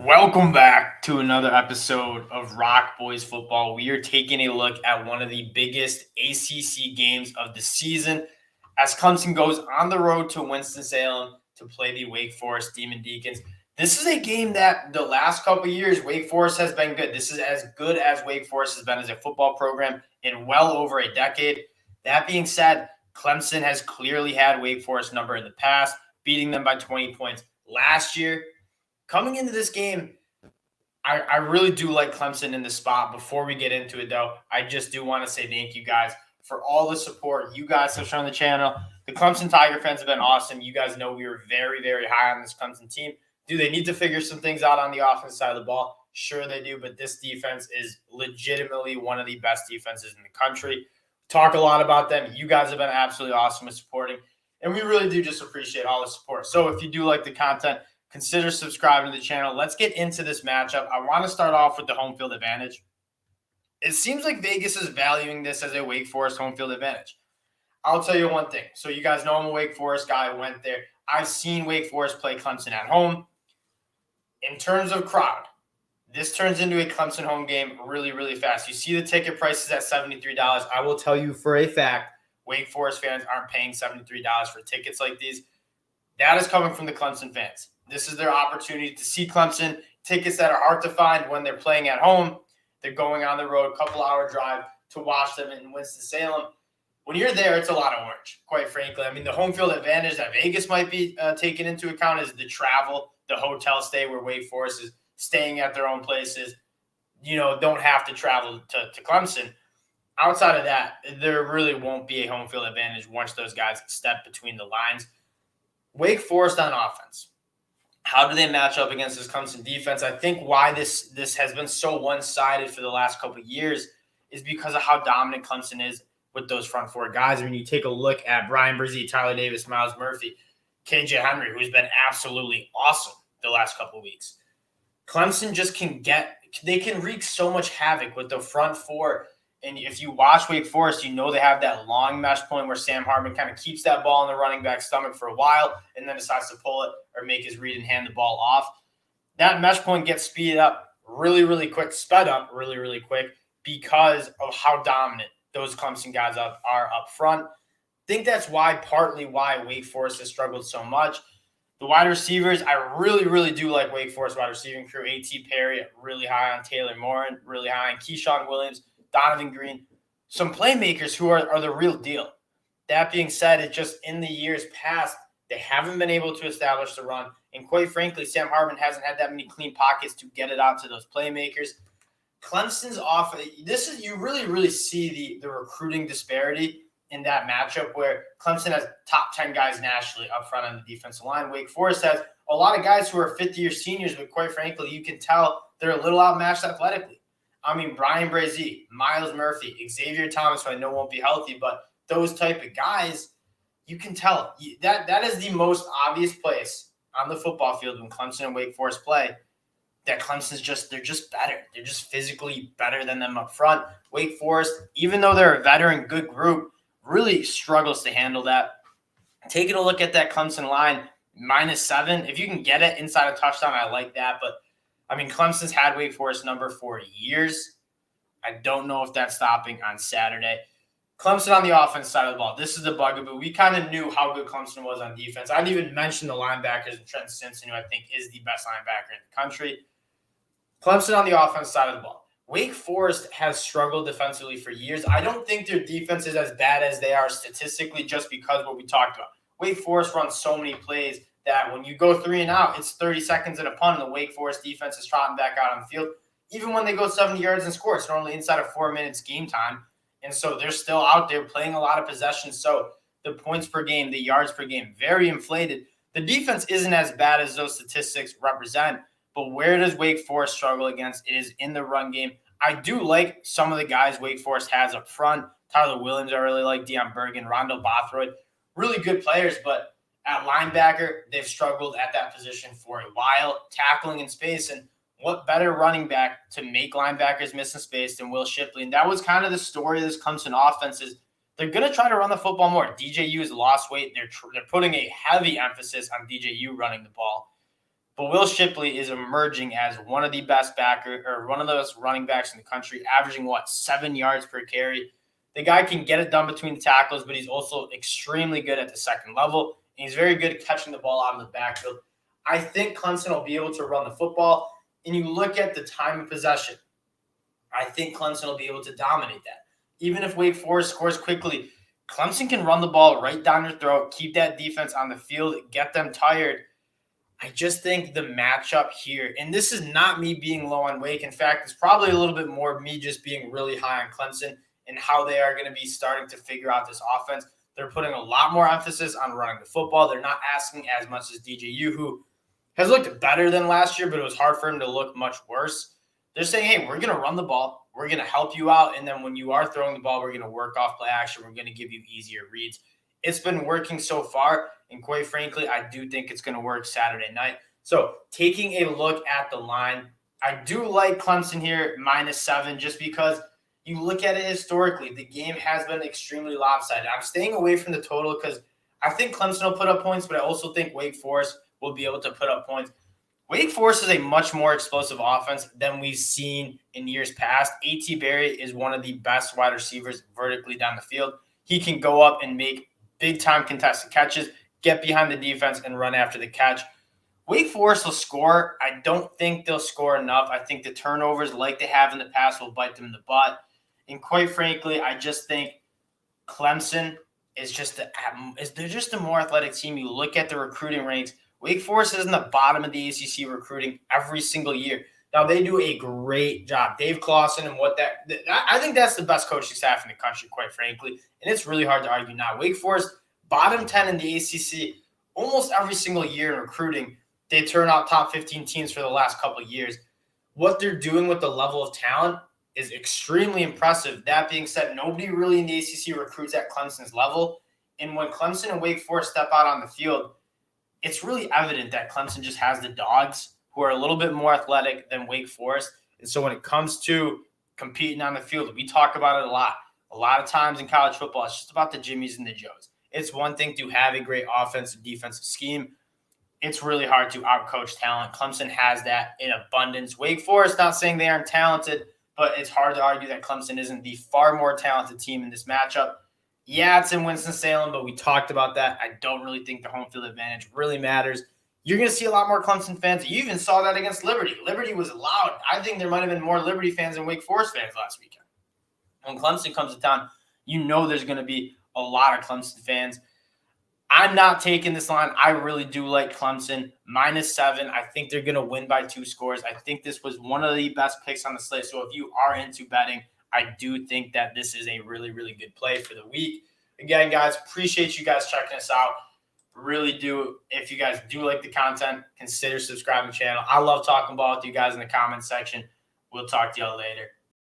Welcome back to another episode of ROC Boys Football. We are taking a look at one of the biggest ACC games of the season as Clemson goes on the road to Winston-Salem to play the Wake Forest Demon Deacons. This is a game that the last couple of years, Wake Forest has been good. This is as good as Wake Forest has been as a football program in well over a decade. That being said, Clemson has clearly had Wake Forest number in the past, beating them by 20 points last year. Coming into this game, I really do like Clemson in the spot. Before we get into it, though, I just do want to say thank you guys for all the support you guys have shown the channel. The Clemson Tiger fans have been awesome. You guys know we were very, very high on this Clemson team. Do they need to figure some things out on the offensive side of the ball? Sure they do, but this defense is legitimately one of the best defenses in the country. Talk a lot about them. You guys have been absolutely awesome at supporting, and we really do just appreciate all the support. So if you do like the content, consider subscribing to the channel. Let's get into this matchup. I want to start off with the home field advantage. It seems like Vegas is valuing this as a Wake Forest home field advantage. I'll tell you one thing. So you guys know I'm a Wake Forest guy. I went there. I've seen Wake Forest play Clemson at home. In terms of crowd, this turns into a Clemson home game really, really fast. You see the ticket prices at $73. I will tell you for a fact, Wake Forest fans aren't paying $73 for tickets like these. That is coming from the Clemson fans. This is their opportunity to see Clemson, tickets that are hard to find when they're playing at home. They're going on the road, couple-hour drive to watch them in Winston-Salem. When you're there, it's a lot of orange, quite frankly. I mean, the home field advantage that Vegas might be taking into account is the travel, the hotel stay where Wake Forest is staying at their own places. Don't have to travel to Clemson. Outside of that, there really won't be a home field advantage once those guys step between the lines. Wake Forest on offense. How do they match up against this Clemson defense? I think why this has been so one-sided for the last couple of years is because of how dominant Clemson is with those front four guys. When you take a look at Brian Brzee, Tyler Davis, Miles Murphy, KJ Henry, who's been absolutely awesome the last couple of weeks. Clemson just they can wreak so much havoc with the front four. And if you watch Wake Forest, you know they have that long mesh point where Sam Hartman kind of keeps that ball in the running back's stomach for a while and then decides to pull it or make his read and hand the ball off. That mesh point gets speeded up really, really quick, sped up really, really quick because of how dominant those Clemson guys are up front. I think that's partly why Wake Forest has struggled so much. The wide receivers, I really, really do like Wake Forest wide receiving crew. A.T. Perry, really high on Taylor Morin, really high on Keyshawn Williams, Donovan Green, some playmakers who are the real deal. That being said, it's just in the years past, they haven't been able to establish the run. And quite frankly, Sam Hartman hasn't had that many clean pockets to get it out to those playmakers. Clemson's off. You really, really see the recruiting disparity in that matchup where Clemson has top 10 guys nationally up front on the defensive line. Wake Forest has a lot of guys who are fifth-year seniors, but quite frankly, you can tell they're a little outmatched athletically. I mean, Brian Brzee, Miles Murphy, Xavier Thomas, who I know won't be healthy, but those type of guys, you can tell. That is the most obvious place on the football field when Clemson and Wake Forest play that they're just better. They're just physically better than them up front. Wake Forest, even though they're a veteran good group, really struggles to handle that. Taking a look at that Clemson line, -7. If you can get it inside a touchdown, I like that, but I mean, Clemson's had Wake Forest number for years. I don't know if that's stopping on Saturday. Clemson on the offense side of the ball. This is the bugaboo. We kind of knew how good Clemson was on defense. I didn't even mention the linebackers and Trent Simpson, who I think is the best linebacker in the country. Clemson on the offense side of the ball. Wake Forest has struggled defensively for years. I don't think their defense is as bad as they are statistically just because of what we talked about. Wake Forest runs so many plays that when you go 3 and out, it's 30 seconds and a punt, and the Wake Forest defense is trotting back out on the field. Even when they go 70 yards and score, it's normally inside of 4 minutes game time. And so they're still out there playing a lot of possessions. So the points per game, the yards per game, very inflated. The defense isn't as bad as those statistics represent, but where does Wake Forest struggle against? It is in the run game. I do like some of the guys Wake Forest has up front. Tyler Williams, I really like. Deion Bergen, Rondo Bothroyd, really good players, but at linebacker, they've struggled at that position for a while, tackling in space. And what better running back to make linebackers miss in space than Will Shipley? And that was kind of the story of this Clemson offense is they're going to try to run the football more. DJU has lost weight. They're putting a heavy emphasis on DJU running the ball. But Will Shipley is emerging as one of the best one of the best running backs in the country, averaging 7 yards per carry. The guy can get it done between the tackles, but he's also extremely good at the second level, and he's very good at catching the ball out of the backfield. I think Clemson will be able to run the football, and you look at the time of possession. I think Clemson will be able to dominate that. Even if Wake Forest scores quickly, Clemson can run the ball right down your throat, keep that defense on the field, get them tired. I just think the matchup here, and this is not me being low on Wake. In fact, it's probably a little bit more me just being really high on Clemson and how they are going to be starting to figure out this offense. They're putting a lot more emphasis on running the football. They're not asking as much as DJU, who has looked better than last year, but it was hard for him to look much worse. They're saying, hey, we're going to run the ball. We're going to help you out. And then when you are throwing the ball, we're going to work off play action. We're going to give you easier reads. It's been working so far. And quite frankly, I do think it's going to work Saturday night. So taking a look at the line, I do like Clemson here, -7, just because you look at it historically. The game has been extremely lopsided. I'm staying away from the total because I think Clemson will put up points, but I also think Wake Forest will be able to put up points. Wake Forest is a much more explosive offense than we've seen in years past. A.T. Berry is one of the best wide receivers vertically down the field. He can go up and make big-time contested catches, get behind the defense, and run after the catch. Wake Forest will score. I don't think they'll score enough. I think the turnovers, like they have in the past, will bite them in the butt. And quite frankly, I just think Clemson is they're just a more athletic team. You look at the recruiting ranks. Wake Forest is in the bottom of the ACC recruiting every single year. Now, they do a great job. Dave Clawson and I think that's the best coaching staff in the country, quite frankly. And it's really hard to argue now. Wake Forest, bottom 10 in the ACC, almost every single year in recruiting. They turn out top 15 teams for the last couple of years. What they're doing with the level of talent is extremely impressive. That being said, nobody really in the ACC recruits at Clemson's level. And when Clemson and Wake Forest step out on the field, it's really evident that Clemson just has the dogs who are a little bit more athletic than Wake Forest. And so when it comes to competing on the field, we talk about it a lot. A lot of times in college football, it's just about the Jimmies and the Joes. It's one thing to have a great offensive defensive scheme. It's really hard to outcoach talent. Clemson has that in abundance. Wake Forest, not saying they aren't talented, but it's hard to argue that Clemson isn't the far more talented team in this matchup. Yeah, it's in Winston-Salem, but we talked about that. I don't really think the home field advantage really matters. You're going to see a lot more Clemson fans. You even saw that against Liberty. Liberty was loud. I think there might have been more Liberty fans than Wake Forest fans last weekend. When Clemson comes to town, you know there's going to be a lot of Clemson fans. I'm not taking this line. I really do like Clemson. -7. I think they're going to win by 2 scores. I think this was one of the best picks on the slate. So if you are into betting, I do think that this is a really, really good play for the week. Again, guys, appreciate you guys checking us out. Really do. If you guys do like the content, consider subscribing to the channel. I love talking ball with you guys in the comments section. We'll talk to y'all later.